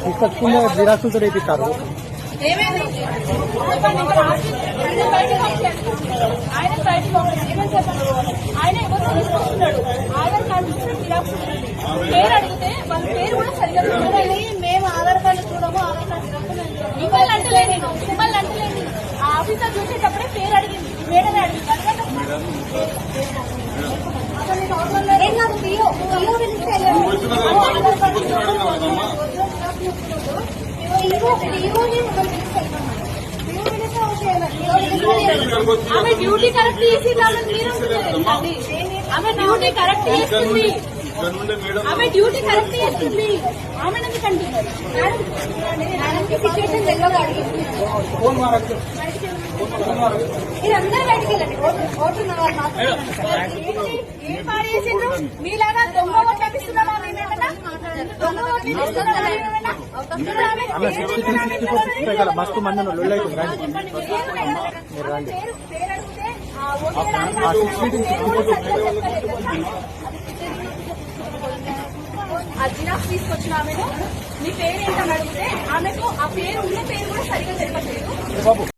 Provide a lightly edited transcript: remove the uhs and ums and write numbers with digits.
తీసుకొచ్చుకుంటే జిరాక్సులతో రేపిస్తారు. ఏమైంది ఆయన బయటకు ఏమని చెప్పండి. ఆయన ఎవరు తీసుకొస్తున్నాడు, ఆధార్ కార్డు పేరు అడిగితే వాళ్ళ పేరు కూడా సరిగ్గా చూడాలి. మేము ఆధార్ కార్డు చూడము, ఆధార్ కార్డు మిమ్మల్ని అంటలేదు, నేను మిమ్మల్ని అంటలేదు. ఆ ఆఫీసర్ చూసేటప్పుడే పేరు అడిగింది, మేడమే అడిగింది. ఆమె డ్యూటీ కరెక్ట్ చేసి ఆమె డ్యూటీ కరెక్ట్ చేస్తుంది, ఆమె డ్యూటీ కరెక్ట్ చేస్తుంది. ఆమె ఎందుకు అంటున్నారు సిచ్యువేషన్ వెళ్ళగా అడిగింది. మీరందరూ బయటికి వెళ్ళండి, ఓటున్న వాళ్ళు మాత్రం. ఏం పాడేసిండ్రు మీలాగా దొంగ ఓట్లు పంపిస్తున్నామా? మస్తు మంది జిరాక్స్ తీసుకొచ్చిన ఆమెను మీ పేరు ఏంటని అడిగితే ఆమెకు ఆ పేరు ఉన్న పేరు కూడా సరిగ్గా తెలియట్లేదు.